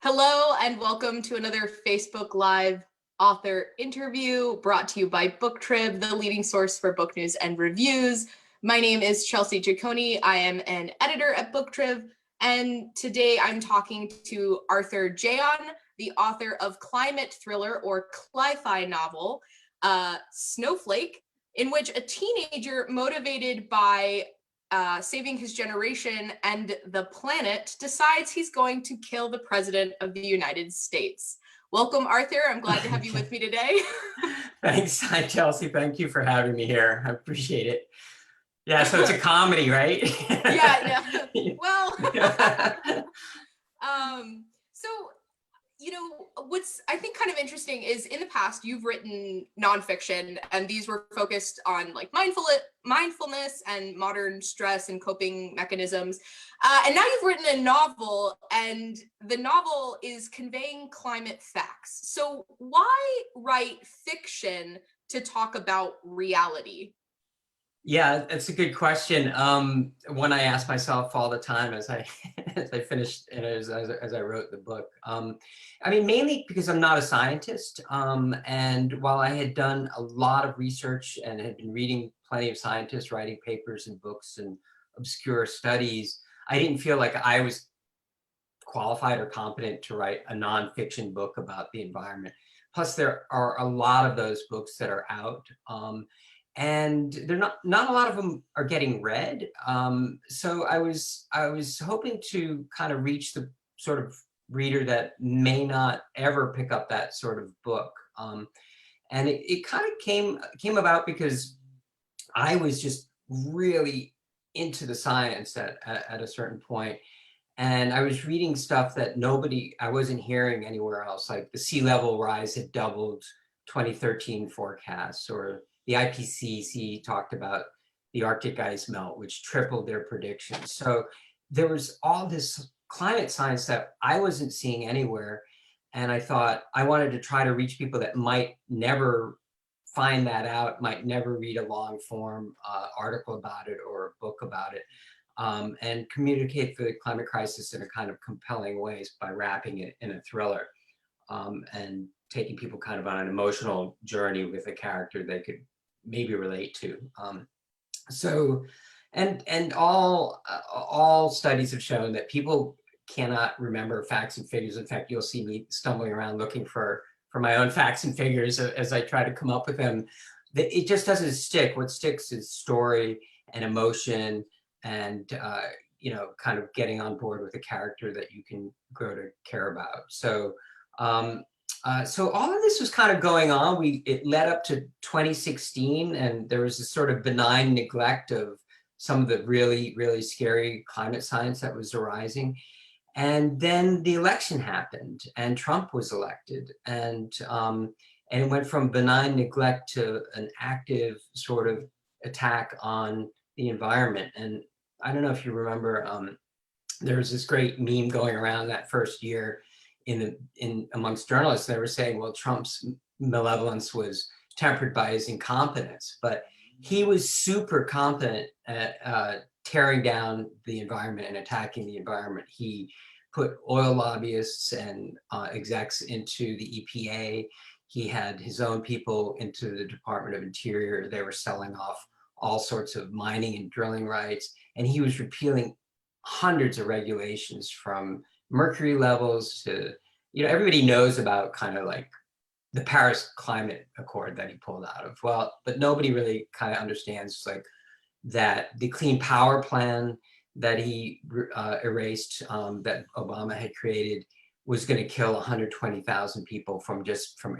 Hello and welcome to another Facebook Live author interview brought to you by Booktrib, the leading source for book news and reviews. My name is Chelsea Giaconi. I am an editor at Booktrib, and today I'm talking to Arthur Jeon, the author of climate thriller or cli-fi novel, Snowflake, in which a teenager motivated by saving his generation and the planet decides he's going to kill the president of the United States. Welcome, Arthur. I'm glad to have you with me today. Thanks. Hi, Chelsea. Thank you for having me here. I appreciate it. Yeah, so it's a comedy, right? Yeah. Well, so, what's I think kind of interesting is in the past you've written nonfiction, and these were focused on like mindfulness and modern stress and coping mechanisms. And now you've written a novel, and the novel is conveying climate facts. So why write fiction to talk about reality? Yeah, that's a good question. One I ask myself all the time as I as I finished and as I wrote the book. I mean, mainly because I'm not a scientist. And while I had done a lot of research and had been reading plenty of scientists writing papers and books and obscure studies, I didn't feel like I was qualified or competent to write a nonfiction book about the environment. Plus, there are a lot of those books that are out. And they're not a lot of them are getting read. So I was hoping to kind of reach the sort of reader that may not ever pick up that sort of book. And it kind of came about because I was just really into the science at a certain point. And I was reading stuff that I wasn't hearing anywhere else, like the sea level rise had doubled 2013 forecasts, or the IPCC talked about the Arctic ice melt, which tripled their predictions. So there was all this climate science that I wasn't seeing anywhere. And I thought I wanted to try to reach people that might never find that out, might never read a long form article about it or a book about it, and communicate the climate crisis in a kind of compelling ways by wrapping it in a thriller, and taking people kind of on an emotional journey with a character they could maybe relate to. And all studies have shown that people cannot remember facts and figures. In fact, you'll see me stumbling around looking for my own facts and figures as I try to come up with them. It just doesn't stick. What sticks is story and emotion and kind of getting on board with a character that you can grow to care about. So so all of this was kind of going on. It led up to 2016, and there was this sort of benign neglect of some of the really, really scary climate science that was arising. And then the election happened, and Trump was elected, and it went from benign neglect to an active sort of attack on the environment. And I don't know if you remember, there was this great meme going around that first year in amongst journalists. They were saying, well, Trump's malevolence was tempered by his incompetence, but he was super competent at tearing down the environment and attacking the environment. He put oil lobbyists and execs into the EPA. He had his own people into the Department of Interior. They were selling off all sorts of mining and drilling rights, and he was repealing hundreds of regulations, from mercury levels to, everybody knows about kind of like the Paris Climate Accord that he pulled out of. Well, but nobody really kind of understands like that the Clean Power Plan that he erased, that Obama had created, was going to kill 120,000 people from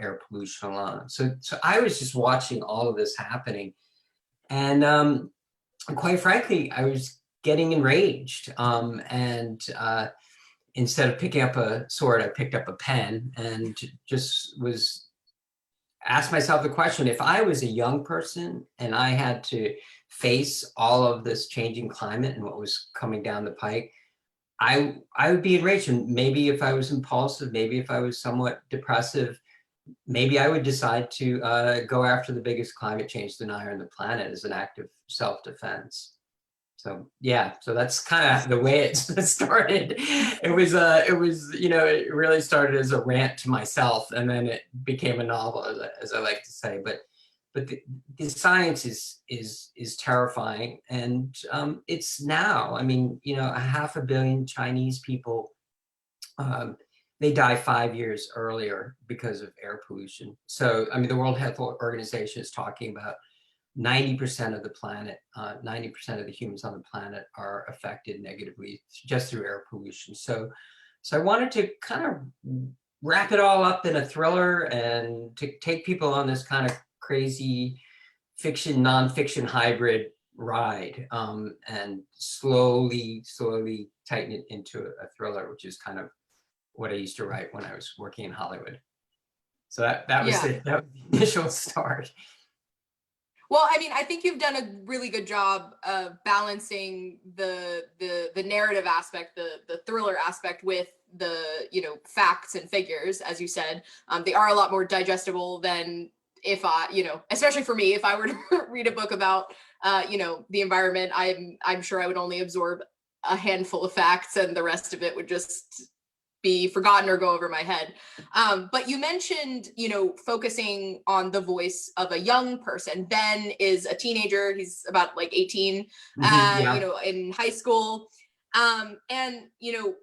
air pollution alone. So I was just watching all of this happening, and quite frankly, I was getting enraged. And instead of picking up a sword, I picked up a pen and just asked myself the question: if I was a young person and I had to face all of this changing climate and what was coming down the pike, I would be enraged. And maybe if I was impulsive, maybe if I was somewhat depressive, maybe I would decide to go after the biggest climate change denier on the planet as an act of self-defense. So yeah, so that's kind of the way it started. It was, you know, it really started as a rant to myself, and then it became a novel, as I like to say. But the science is terrifying, and it's now. I mean, you know, 500 million Chinese people, they die 5 years earlier because of air pollution. So I mean, the World Health Organization is talking about 90% of the planet, 90% of the humans on the planet are affected negatively just through air pollution. So I wanted to kind of wrap it all up in a thriller and to take people on this kind of crazy fiction, nonfiction hybrid ride, and slowly tighten it into a thriller, which is kind of what I used to write when I was working in Hollywood. So that was Yeah. the initial start. Well, I mean, I think you've done a really good job of balancing the narrative aspect, the thriller aspect with the, you know, facts and figures, as you said. They are a lot more digestible than if I, you know, especially for me, if I were to read a book about, you know, the environment, I'm sure I would only absorb a handful of facts and the rest of it would just be forgotten or go over my head. But you mentioned, you know, focusing on the voice of a young person. Ben is a teenager. He's about like 18, Yeah. you know, in high school. And, you know,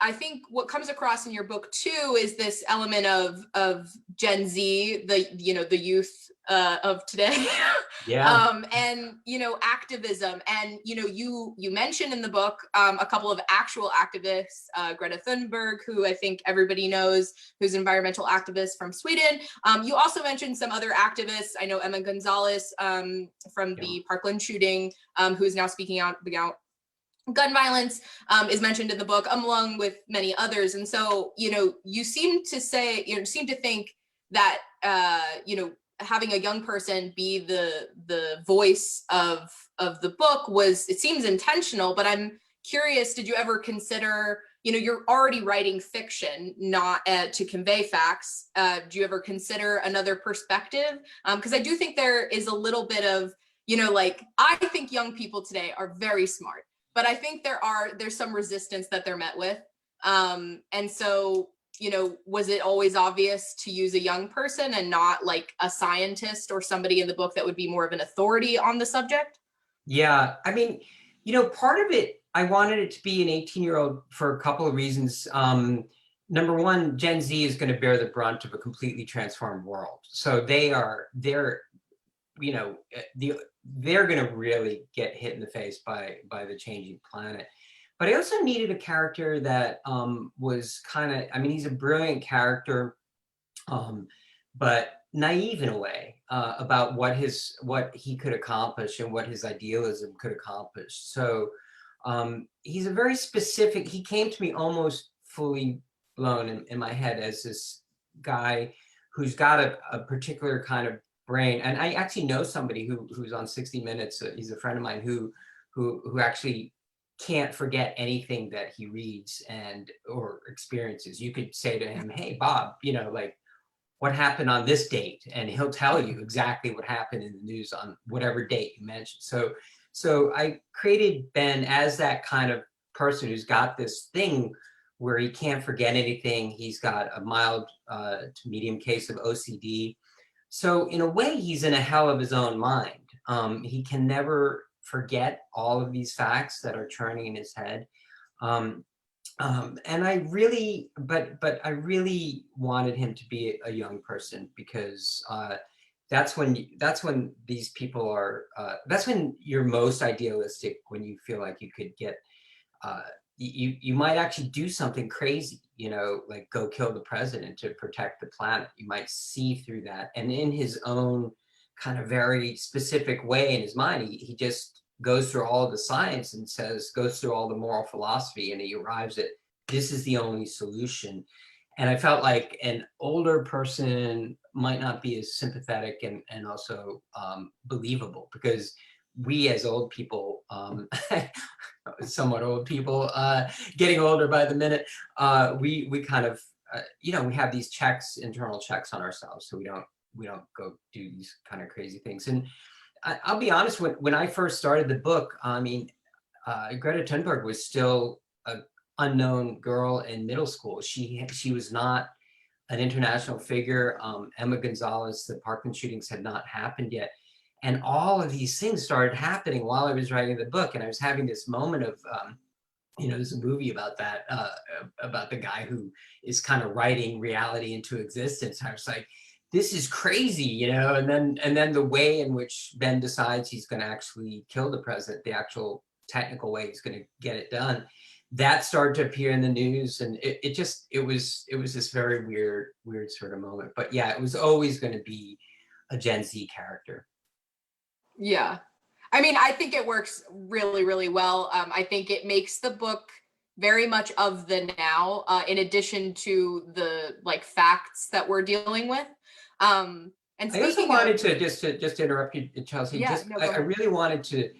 I think what comes across in your book too is this element of Gen Z, the, you know, the youth of today. Yeah. And, you know, activism. And, you know, you mentioned in the book a couple of actual activists, Greta Thunberg, who I think everybody knows, who's an environmental activist from Sweden. You also mentioned some other activists. I know Emma Gonzalez from the Parkland shooting, who is now speaking out about gun violence, is mentioned in the book, along with many others. And so, you know, you seem to say, you know, seem to think that, you know, having a young person be the voice of the book was, it seems intentional, but I'm curious, did you ever consider, you know, you're already writing fiction, not to convey facts. Do you ever consider another perspective? Because I do think there is a little bit of, you know, like, I think young people today are very smart, but I think there's some resistance that they're met with. And so, you know, was it always obvious to use a young person and not like a scientist or somebody in the book that would be more of an authority on the subject? Yeah. I mean, you know, part of it, I wanted it to be an 18-year-old for a couple of reasons. Number one, Gen Z is going to bear the brunt of a completely transformed world. So they're, you know, they're going to really get hit in the face by the changing planet. But I also needed a character that was kind of, I mean, he's a brilliant character, but naive in a way, about what he could accomplish and what his idealism could accomplish. So he's a very specific, he came to me almost fully blown in my head as this guy who's got a particular kind of brain. And I actually know somebody who's on 60 Minutes. He's a friend of mine who actually can't forget anything that he reads and or experiences. You could say to him, "Hey, Bob, you know, like, what happened on this date?" And he'll tell you exactly what happened in the news on whatever date you mentioned. So I created Ben as that kind of person who's got this thing where he can't forget anything. He's got a mild to medium case of OCD. So in a way, he's in a hell of his own mind. He can never forget all of these facts that are churning in his head. And I really, but I really wanted him to be a young person because that's when these people are, that's when you're most idealistic, when you feel like you could get, you might actually do something crazy, you know, like go kill the president to protect the planet. You might see through that. And in his own kind of very specific way in his mind, he just goes through all of the science and goes through all the moral philosophy, and he arrives at, this is the only solution. And I felt like an older person might not be as sympathetic and also believable, because we as old people, somewhat old people, getting older by the minute, we kind of, you know, we have these internal checks on ourselves, so we don't go do these kind of crazy things. And I'll be honest, when I first started the book, I mean, Greta Thunberg was still an unknown girl in middle school. She was not an international figure. Emma Gonzalez, the Parkland shootings had not happened yet. And all of these things started happening while I was writing the book. And I was having this moment of, there's a movie about that, about the guy who is kind of writing reality into existence. I was like, this is crazy, and then the way in which Ben decides he's going to actually kill the president, the actual technical way he's going to get it done, that started to appear in the news, and it was this very weird sort of moment. But yeah, it was always going to be a Gen Z character. Yeah. I mean, I think it works really, really well. I think it makes the book very much of the now, in addition to the facts that we're dealing with. And I also wanted to just interrupt you, Chelsea. Yeah, I really wanted to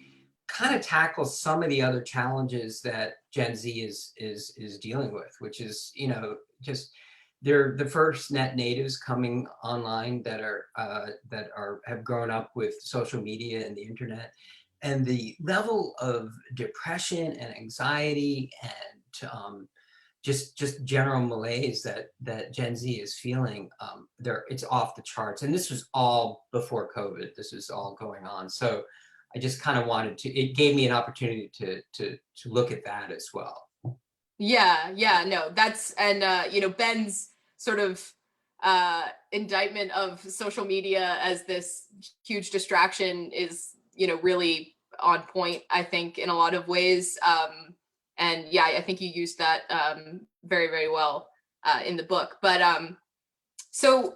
kind of tackle some of the other challenges that Gen Z is dealing with, which is, just they're the first net natives coming online that have grown up with social media and the internet, and the level of depression and anxiety and just general malaise that Gen Z is feeling, it's off the charts. And this was all before COVID. This was all going on. So I just kind of it gave me an opportunity to look at that as well. Yeah, no, that's, and Ben's sort of indictment of social media as this huge distraction is, really on point, I think, in a lot of ways. And yeah, I think you used that very, very well in the book. But so,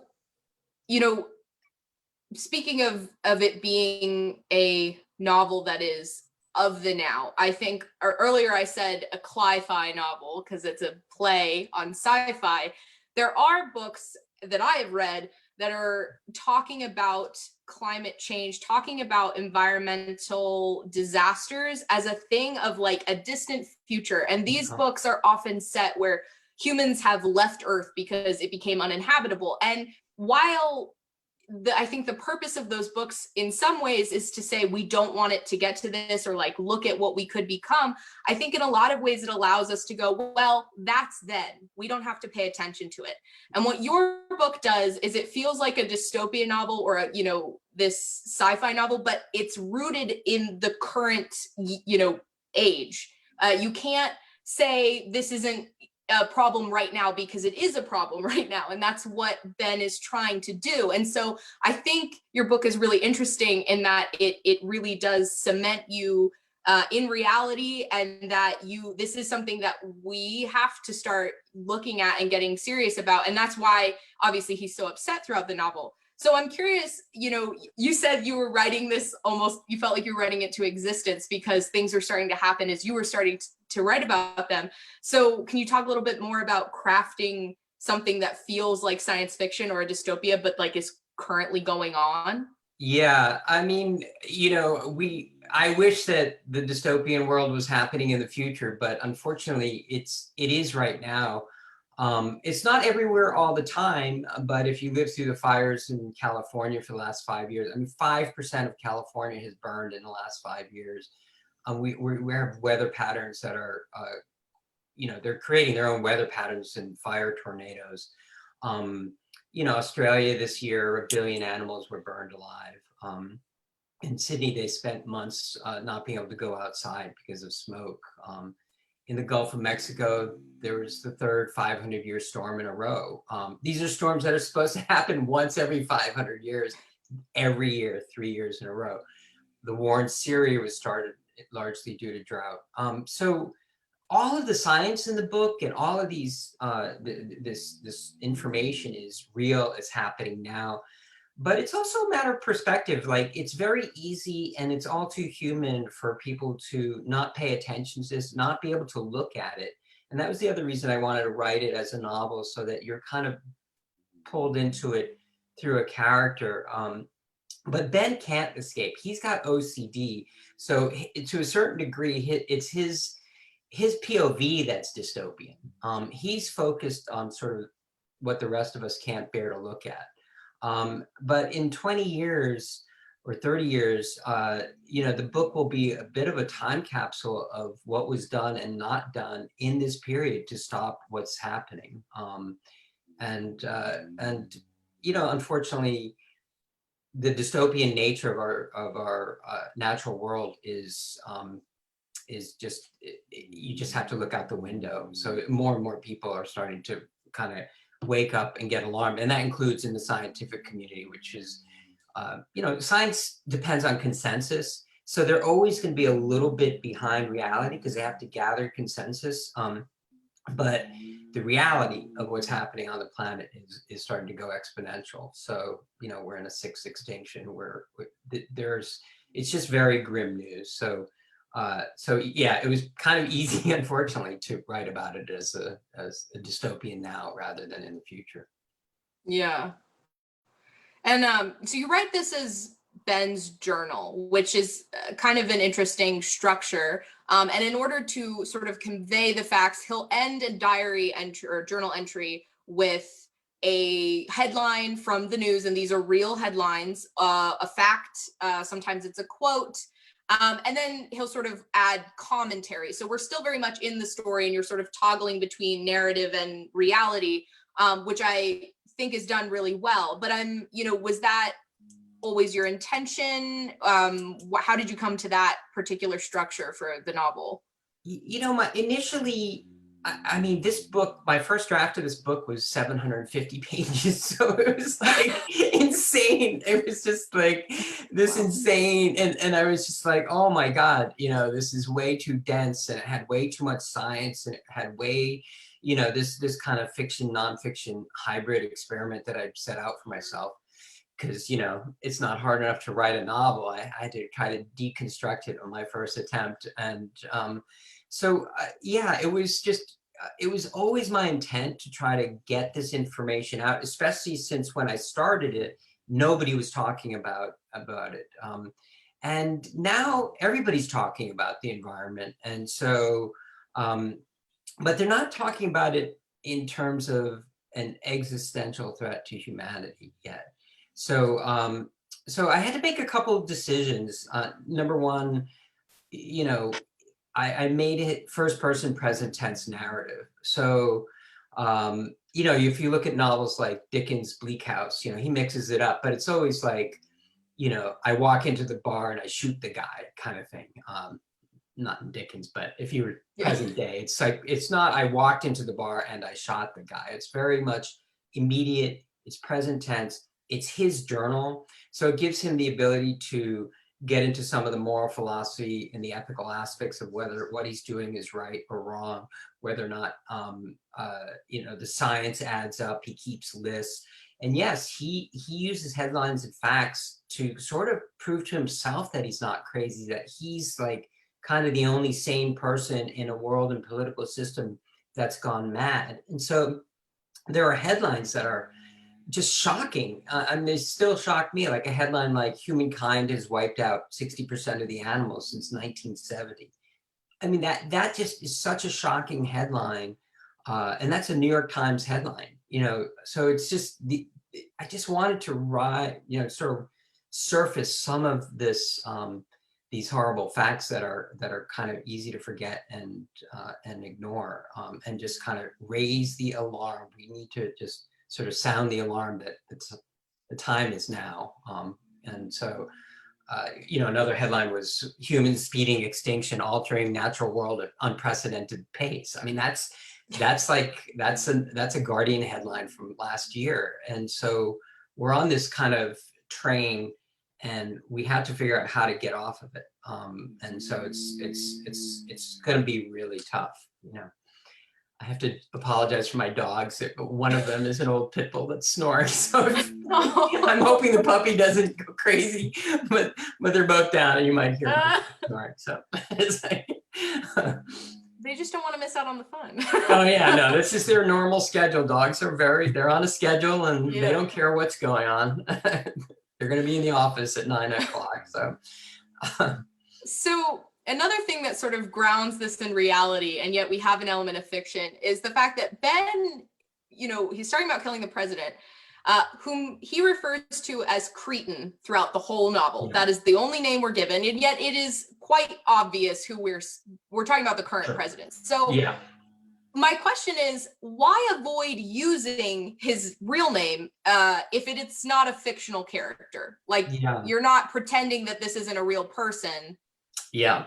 speaking of it being a novel that is of the now, I think, or earlier I said a cli-fi novel because it's a play on sci-fi. There are books that I have read that are talking about climate change, talking about environmental disasters as a thing of a distant future. And these books are often set where humans have left Earth because it became uninhabitable. And while I think the purpose of those books in some ways is to say we don't want it to get to this, or look at what we could become. I think in a lot of ways it allows us to go, well, that's then. We don't have to pay attention to it. And what your book does is it feels like a dystopian novel or this sci-fi novel, but it's rooted in the current age. You can't say this isn't a problem right now because it is a problem right now, and that's what Ben is trying to do. And so I think your book is really interesting in that it really does cement you in reality, and that this is something that we have to start looking at and getting serious about. And that's why obviously he's so upset throughout the novel. So I'm curious, you said you were writing this you felt like you were writing it to existence because things are starting to happen as you were starting to write about them. So can you talk a little bit more about crafting something that feels like science fiction or a dystopia, but is currently going on? Yeah, I mean, I wish that the dystopian world was happening in the future, but unfortunately it is right now. It's not everywhere all the time, but if you live through the fires in California for the last 5 years, I mean, 5% of California has burned in the last 5 years. We have weather patterns that are, they're creating their own weather patterns and fire tornadoes. Australia this year, 1 billion animals were burned alive. In Sydney, they spent months not being able to go outside because of smoke. In the Gulf of Mexico, there was the third 500-year storm in a row. These are storms that are supposed to happen once every 500 years, every year, 3 years in a row. The war in Syria was started largely due to drought. So all of the science in the book and all of these, this information is real, it's happening now. But it's also a matter of perspective. It's very easy and it's all too human for people to not pay attention to this, not be able to look at it. And that was the other reason I wanted to write it as a novel, so that you're kind of pulled into it through a character. But Ben can't escape. He's got OCD. So to a certain degree, it's his POV that's dystopian. He's focused on sort of what the rest of us can't bear to look at. But in 20 years, or 30 years, you know, the book will be a bit of a time capsule of what was done and not done in this period to stop what's happening. And you know, unfortunately, the dystopian nature of our natural world is just, you just have to look out the window. So more and more people are starting to kind of wake up and get alarmed, and that includes in the scientific community, which is, you know, science depends on consensus. So they're always going to be a little bit behind reality because they have to gather consensus. But the reality of what's happening on the planet is starting to go exponential. So, you know, we're in a sixth extinction where it's just very grim news. So, so yeah, it was kind of easy, unfortunately, to write about it as a dystopian now rather than in the future. Yeah. And so you write this as Ben's journal, which is kind of an interesting structure. And in order to sort of convey the facts, he'll end a diary entry or journal entry with a headline from the news, and these are real headlines, a fact, sometimes it's a quote, and then he'll sort of add commentary. So we're still very much in the story, and you're sort of toggling between narrative and reality, which I think is done really well. But you know, was that always your intention? How did you come to that particular structure for the novel? You know, initially, I mean, this book, my first draft of this book was 750 pages. So it was like insane. It was just like this insane. And I was just like, oh my God, you know, this is way too dense, and it had way too much science, and it had way, you know, this kind of fiction, nonfiction hybrid experiment that I'd set out for myself. Because, you know, it's not hard enough to write a novel. I had to try to deconstruct it on my first attempt. And so, yeah, it was just, it was always my intent to try to get this information out, especially since when I started it, nobody was talking about it. And now everybody's talking about the environment. And so, but they're not talking about it in terms of an existential threat to humanity yet. So, so I had to make a couple of decisions. Number one, you know, I made it first person present tense narrative. So, you know, if you look at novels like Dickens' Bleak House, you know, he mixes it up, but it's always like, you know, I walk into the bar and I shoot the guy kind of thing. Not in Dickens, but if you were present day, it's like, it's not I walked into the bar and I shot the guy. It's very much immediate, it's present tense, it's his journal. So it gives him the ability to get into some of the moral philosophy and the ethical aspects of whether what he's doing is right or wrong, whether or not, you know, the science adds up, he keeps lists. And yes, he uses headlines and facts to sort of prove to himself that he's not crazy, that he's like kind of the only sane person in a world and political system that's gone mad. And so there are headlines that are just shocking. I mean, they still shock me, like a headline like humankind has wiped out 60% of the animals since 1970. I mean, that just is such a shocking headline. And that's a New York Times headline, you know, so it's just I just wanted to you know, sort of surface some of this, these horrible facts that are kind of easy to forget and ignore, and just kind of raise the alarm. We need to just sort of sound the alarm that the time is now. And so, you know, another headline was humans speeding extinction, altering natural world at unprecedented pace. I mean, that's a Guardian headline from last year. And so we're on this kind of train, and we have to figure out how to get off of it. And so it's going to be really tough, you know. I have to apologize for my dogs. One of them is an old pit bull that's snoring. So I'm hoping the puppy doesn't go crazy, but they're both down and you might hear them snoring. So it's like, they just don't want to miss out on the fun. Oh yeah, no, this is their normal schedule. Dogs are they're on a schedule, and they don't care what's going on. They're going to be in the office at 9 o'clock. So, so another thing that sort of grounds this in reality, and yet we have an element of fiction, is the fact that Ben, you know, he's talking about killing the president. whom he refers to as cretin throughout the whole novel. Yeah. That is the only name we're given, and yet it is quite obvious who we're talking about, the current president. So Yeah. my question is, why avoid using his real name if it's not a fictional character? Like, you're not pretending that this isn't a real person. Yeah.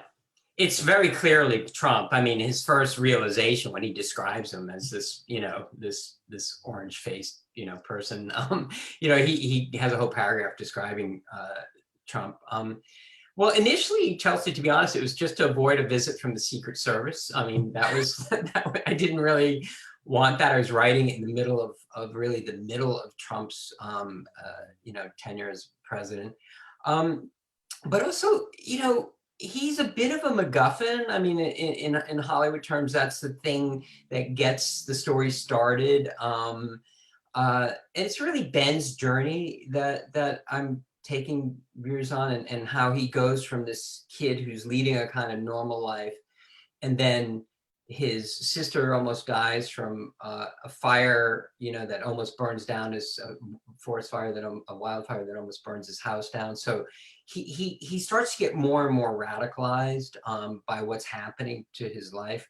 It's very clearly Trump. I mean, his first realization when he describes him as this, this orange-faced, person, he has a whole paragraph describing Trump. Well, initially, Chelsea, to be honest, it was just to avoid a visit from the Secret Service. I mean, that was, I didn't really want that. I was writing in the middle of really the middle of Trump's, tenure as president. But also, he's a bit of a MacGuffin. I mean, in Hollywood terms, that's the thing that gets the story started. And it's really Ben's journey that I'm taking viewers on, and how he goes from this kid who's leading a kind of normal life, and then his sister almost dies from a fire, that almost burns down his forest fire, a wildfire that almost burns his house down. So he starts to get more and more radicalized by what's happening to his life.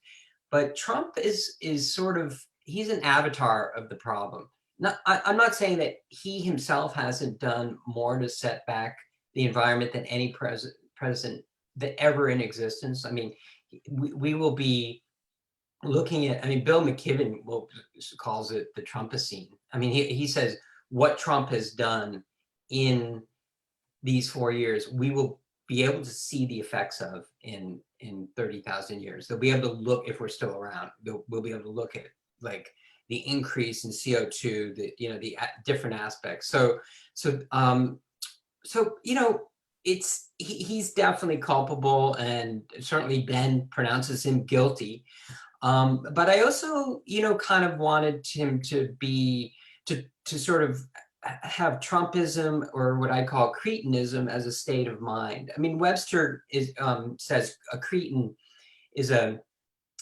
But Trump is sort of, he's an avatar of the problem. I'm not saying that he himself hasn't done more to set back the environment than any president that ever in existence. I mean, we will be looking at, Bill McKibben calls it the Trumpocene. I mean, he says what Trump has done in these 4 years, we will be able to see the effects of in 30,000 years. They'll be able to look, if we're still around, we'll be able to look at like the increase in CO2, the different aspects. So he's definitely culpable, and certainly Ben pronounces him guilty. But I also, kind of wanted him to sort of have Trumpism, or what I call cretinism, as a state of mind. I mean, Webster says a cretin is a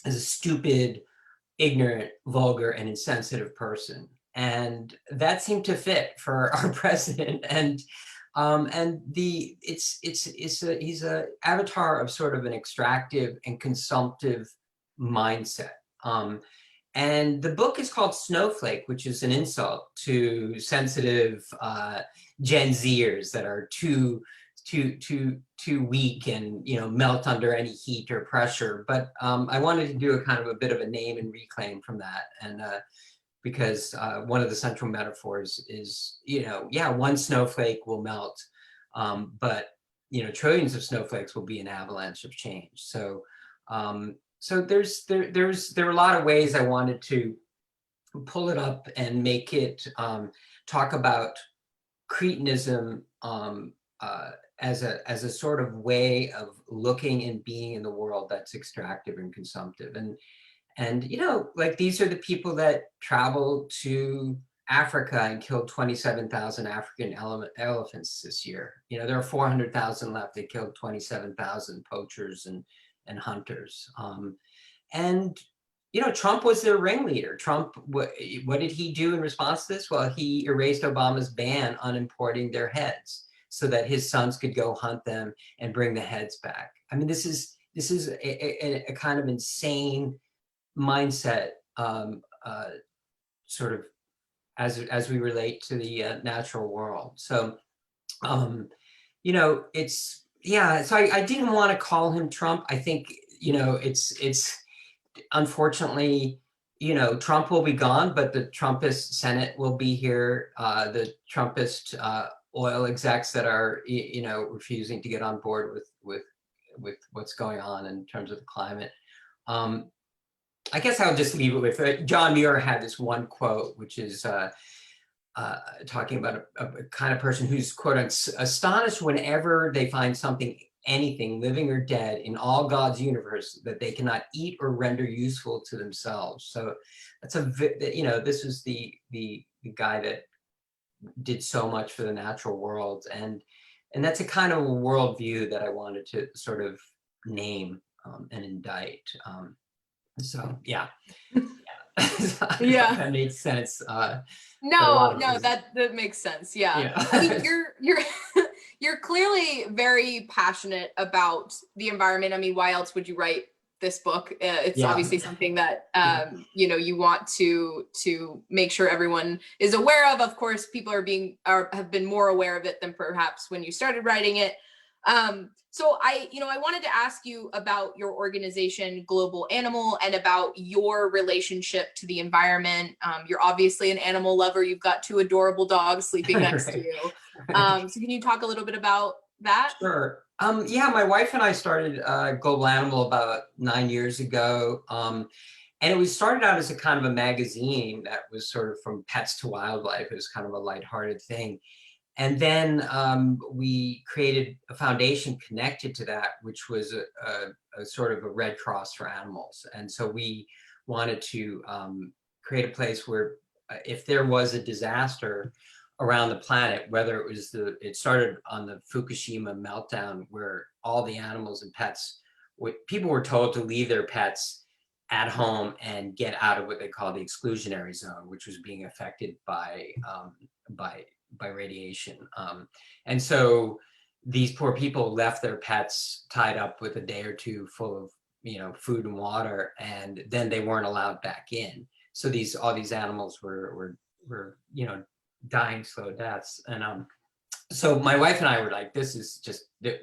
stupid, ignorant, vulgar, and insensitive person, and that seemed to fit for our president. And he's a avatar of sort of an extractive and consumptive mindset. And the book is called Snowflake, which is an insult to sensitive Gen Zers that are too weak and melt under any heat or pressure. But I wanted to do a kind of a bit of a name and reclaim from that, and because one of the central metaphors is, one snowflake will melt, but trillions of snowflakes will be an avalanche of change. So so there were a lot of ways I wanted to pull it up and make it talk about cretinism as a sort of way of looking and being in the world that's extractive and consumptive. And like, these are the people that traveled to Africa and killed 27,000 African elephants this year. There are 400,000 left. They killed 27,000 poachers and hunters. And Trump was their ringleader. Trump, what did he do in response to this? Well, he erased Obama's ban on importing their heads so that his sons could go hunt them and bring the heads back. I mean, this is a kind of insane mindset, sort of as we relate to the natural world. So, it's, yeah. So I didn't want to call him Trump. I think it's unfortunately, Trump will be gone, but the Trumpist Senate will be here. The Trumpist oil execs that are refusing to get on board with what's going on in terms of the climate. I guess I'll just leave it with John Muir had this one quote, which is talking about a kind of person who's, quote, astonished whenever they find something, anything, living or dead, in all God's universe that they cannot eat or render useful to themselves. So that's this was the guy that did so much for the natural world, and that's a kind of a worldview that I wanted to sort of name and indict. So yeah. Yeah. Yeah. That makes sense. for a lot No, of no, reasons. that makes sense. Yeah. I mean, Yeah. you're clearly very passionate about the environment. I mean, why else would you write this book? It's Yeah. obviously something that you want to make sure everyone is aware of. Of course, people have been more aware of it than perhaps when you started writing it. So I wanted to ask you about your organization, Global Animal, and about your relationship to the environment. You're obviously an animal lover. You've got two adorable dogs sleeping next to Right. you. So can you talk a little bit about that? Sure. Yeah, my wife and I started Global Animal about 9 years ago. And it was started out as a kind of a magazine that was sort of from pets to wildlife. It was kind of a lighthearted thing. And then we created a foundation connected to that, which was a sort of a Red Cross for animals. And so we wanted to create a place where if there was a disaster around the planet, whether it started on the Fukushima meltdown, where all the animals and pets, people were told to leave their pets at home and get out of what they call the exclusionary zone, which was being affected by radiation. And so these poor people left their pets tied up with a day or two full of food and water, and then they weren't allowed back in. So all these animals were dying slow deaths. And so my wife and I were like,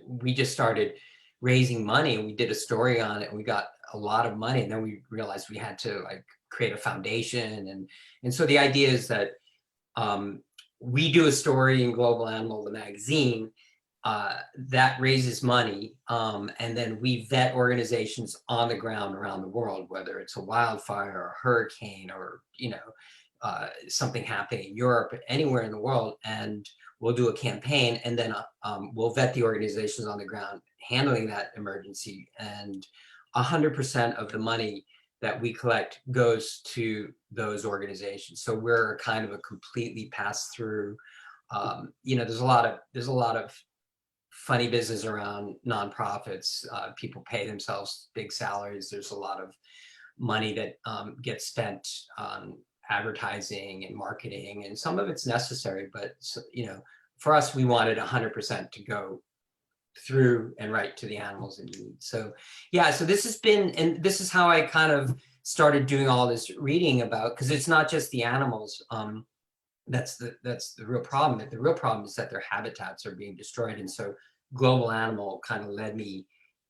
we just started raising money, and we did a story on it, and we got a lot of money, and then we realized we had to create a foundation. And so the idea is that we do a story in Global Animal, the magazine, that raises money, and then we vet organizations on the ground around the world, whether it's a wildfire or a hurricane or something happening in Europe, anywhere in the world, and we'll do a campaign, and then we'll vet the organizations on the ground handling that emergency, and 100% of the money that we collect goes to those organizations. So we're kind of a completely pass-through. There's a lot of funny business around nonprofits. People pay themselves big salaries. There's a lot of money that gets spent on advertising and marketing, and some of it's necessary, but for us, we wanted 100% to go through and right to the animals in need. So yeah, so this is how I kind of started doing all this reading about, because it's not just the animals. That's the real problem. The real problem is that their habitats are being destroyed. And so Global Animal kind of led me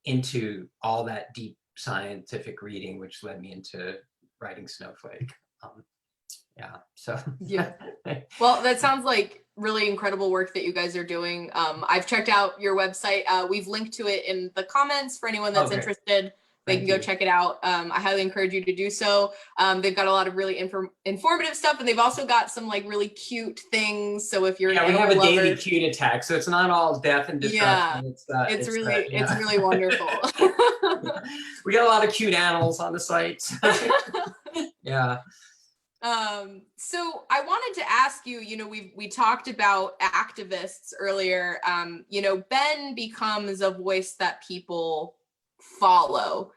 into all that deep scientific reading, which led me into writing Snowflake. So Yeah. Well, that sounds like really incredible work that you guys are doing. I've checked out your website. We've linked to it in the comments for anyone that's interested. They can go check it out. I highly encourage you to do so. They've got a lot of really informative stuff, and they've also got some really cute things. So if you're we have a daily cute attack, so it's not all death and destruction. Yeah, it's really wonderful. We got a lot of cute animals on the site. Yeah. So I wanted to ask you, we talked about activists earlier. Ben becomes a voice that people follow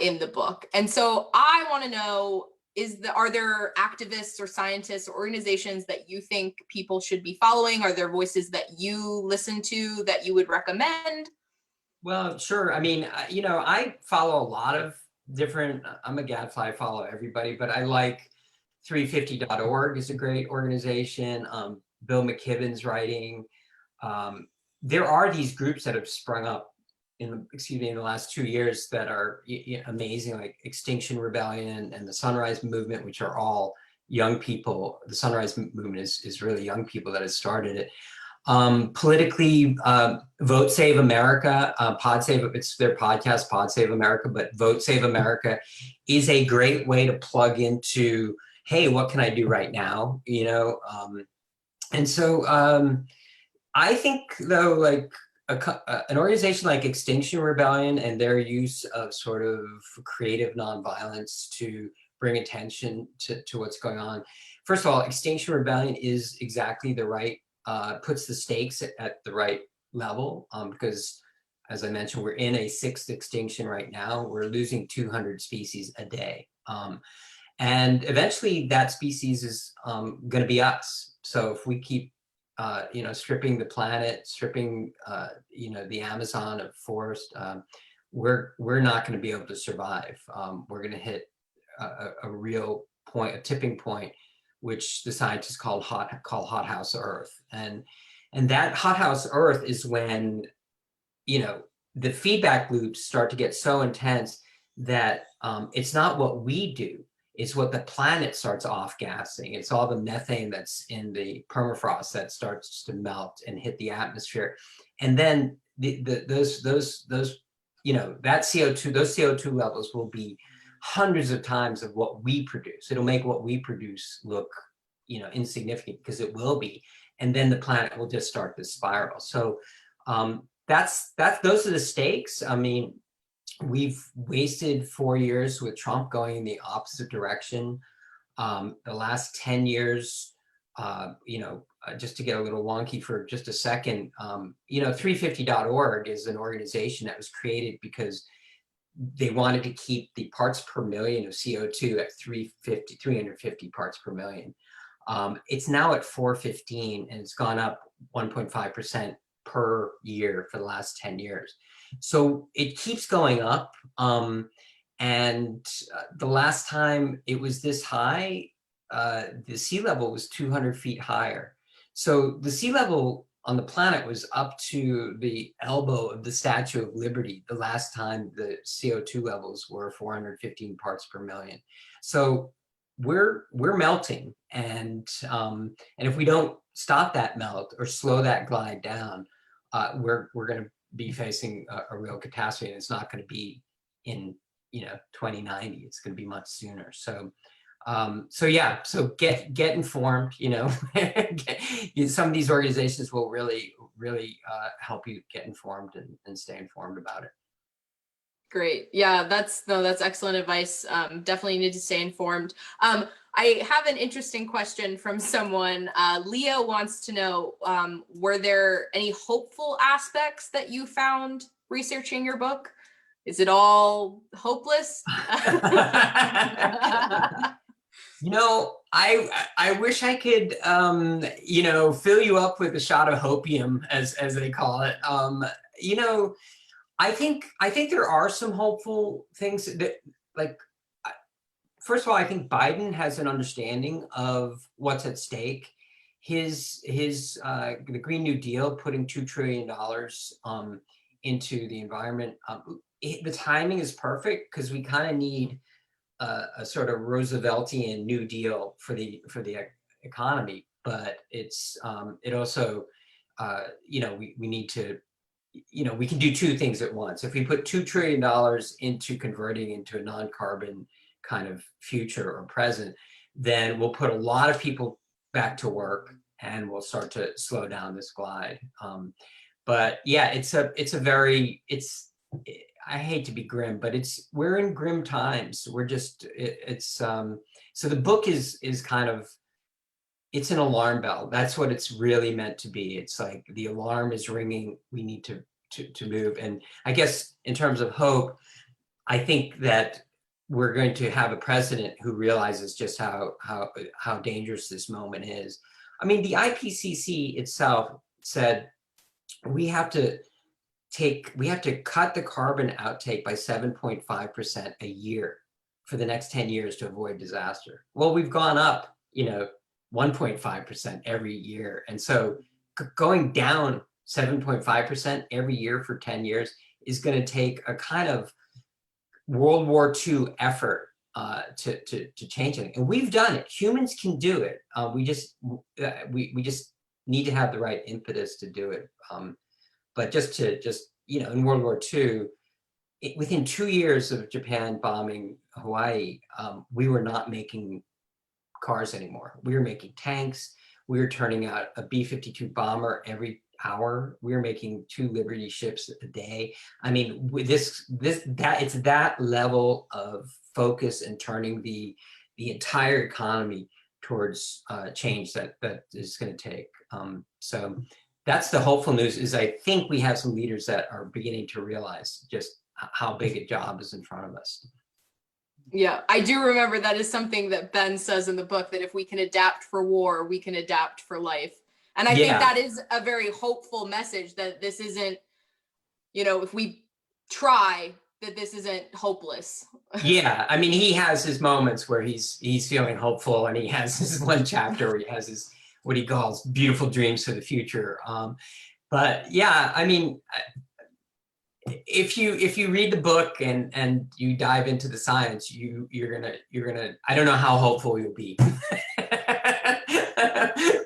in the book. And so I want to know, are there activists or scientists or organizations that you think people should be following? Are there voices that you listen to that you would recommend? Well, sure. I mean, I follow a lot of different, I'm a gadfly, I follow everybody, but I like 350.org is a great organization. Bill McKibben's writing. There are these groups that have sprung up in the last 2 years that are amazing, like Extinction Rebellion and the Sunrise Movement, which are all young people. The Sunrise Movement is really young people that have started it. Politically, Vote Save America, it's their podcast, Pod Save America, but Vote Save America is a great way to plug into, hey, what can I do right now? And so I think though, like an organization like Extinction Rebellion and their use of sort of creative nonviolence to bring attention to what's going on. First of all, Extinction Rebellion is exactly the right, puts the stakes at the right level, because as I mentioned, we're in a 6th extinction right now. We're losing 200 species a day. And eventually that species is going to be us. So if we keep, stripping the planet, stripping, the Amazon of forest, we're not going to be able to survive. We're going to hit a real point, a tipping point, which the scientists call hothouse Earth. And that hothouse Earth is when, the feedback loops start to get so intense that it's not what we do, it's what the planet starts off gassing. It's all the methane that's in the permafrost that starts to melt and hit the atmosphere. And then those that CO2, those CO2 levels will be hundreds of times of what we produce. It'll make what we produce look, insignificant, because it will be. And then the planet will just start this spiral. So those are the stakes. I mean, we've wasted 4 years with Trump going in the opposite direction. The last 10 years, just to get a little wonky for just a second, 350.org is an organization that was created because they wanted to keep the parts per million of CO2 at 350 parts per million. It's now at 415, and it's gone up 1.5% per year for the last 10 years. So it keeps going up. And the last time it was this high, the sea level was 200 feet higher. So the sea level on the planet was up to the elbow of the Statue of Liberty the last time the CO2 levels were 415 parts per million. So we're melting, and if we don't stop that melt or slow that glide down, we're going to be facing a real catastrophe, and it's not going to be in 2090. It's going to be much sooner. So get informed. Some of these organizations will really help you get informed and stay informed about it. Great. Yeah, that's excellent advice. Definitely need to stay informed. I have an interesting question from someone. Leo wants to know, were there any hopeful aspects that you found researching your book? Is it all hopeless? I wish I could, fill you up with a shot of hopium, as they call it. I think there are some hopeful things that, like, first of all, I think Biden has an understanding of what's at stake. The Green New Deal, putting $2 trillion into the environment. The timing is perfect because we kind of need a sort of Rooseveltian New Deal for the economy, but it also we need to, we can do two things at once. If we put $2 trillion into converting into a non-carbon kind of future or present, then we'll put a lot of people back to work and we'll start to slow down this glide. But yeah, I hate to be grim, but we're in grim times. We're just, so the book is kind of, it's an alarm bell. That's what it's really meant to be. It's like the alarm is ringing. We need to move. And I guess in terms of hope, I think that we're going to have a president who realizes just how dangerous this moment is. I mean, the IPCC itself said we have to cut the carbon outtake by 7.5% a year for the next 10 years to avoid disaster. Well, we've gone up, 1.5% every year. And so going down 7.5% every year for 10 years is going to take a kind of World War II effort to change it. And we've done it. Humans can do it. We just need to have the right impetus to do it. But in World War II, within 2 years of Japan bombing Hawaii, we were not making cars anymore. We were making tanks. We were turning out a B-52 bomber every hour. We were making 2 Liberty ships a day. I mean, with it's that level of focus and turning the entire economy towards change that is going to take. So that's the hopeful news. Is I think we have some leaders that are beginning to realize just how big a job is in front of us. Yeah, I do remember that is something that Ben says in the book, that if we can adapt for war, we can adapt for life. And I think Yeah, that is a very hopeful message, that this isn't, if we try, that this isn't hopeless. yeah. I mean, he has his moments where he's feeling hopeful, and he has this one chapter where he has his what he calls beautiful dreams for the future. But yeah, I mean, if you read the book and you dive into the science, you're gonna I don't know how hopeful you'll be.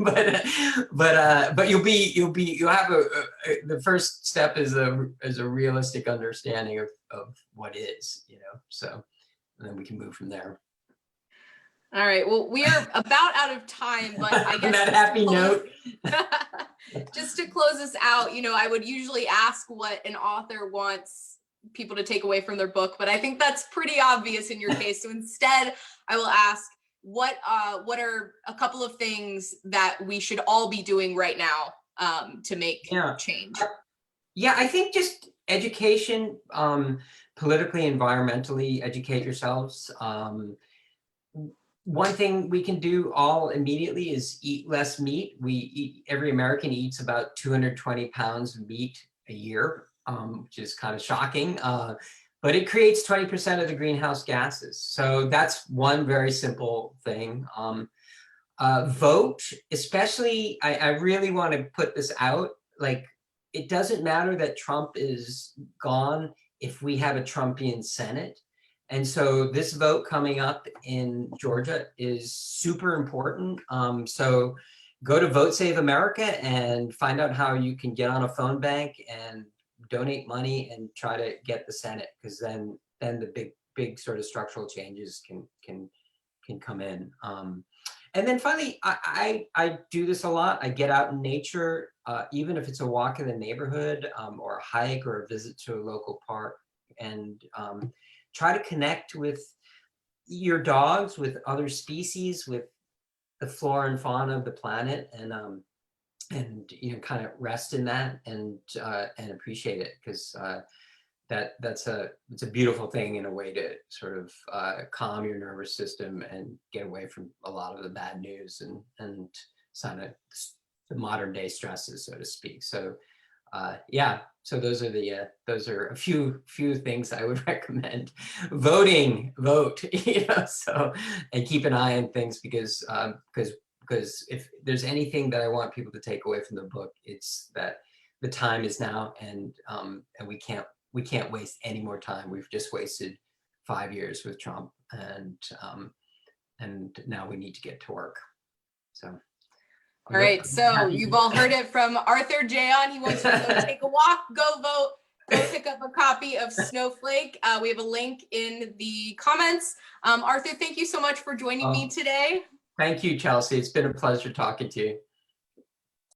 but you'll have the first step is a realistic understanding of what is, so, and then we can move from there. All right. Well, we are about out of time, but I guess On that happy note, just to close us out, I would usually ask what an author wants people to take away from their book, but I think that's pretty obvious in your case. So instead, I will ask, what are a couple of things that we should all be doing right now to make change? Yeah, I think just education, politically, environmentally, educate yourselves. One thing we can do all immediately is eat less meat. Every American eats about 220 pounds of meat a year, which is kind of shocking. But it creates 20% of the greenhouse gases. So that's one very simple thing. Vote, especially, I really want to put this out. Like, it doesn't matter that Trump is gone if we have a Trumpian Senate. And so this vote coming up in Georgia is super important. So go to Vote Save America and find out how you can get on a phone bank and donate money and try to get the Senate, because then the big sort of structural changes can come in. And then finally, I do this a lot. I get out in nature, even if it's a walk in the neighborhood, or a hike, or a visit to a local park, and try to connect with your dogs, with other species, with the flora and fauna of the planet, and kind of rest in that, and appreciate it, because it's a beautiful thing, in a way to sort of calm your nervous system and get away from a lot of the bad news and kind of the modern day stresses, so to speak. So yeah, so those are a few things I would recommend. Vote, so, and keep an eye on things, because if there's anything that I want people to take away from the book, it's that the time is now, and we can't waste any more time. We've just wasted 5 years with Trump, and now we need to get to work. So. All right, so you've all heard it from Arthur Jeon. He wants you to go take a walk, go vote, go pick up a copy of Snowflake. We have a link in the comments. Arthur, thank you so much for joining me today. Thank you, Chelsea. It's been a pleasure talking to you.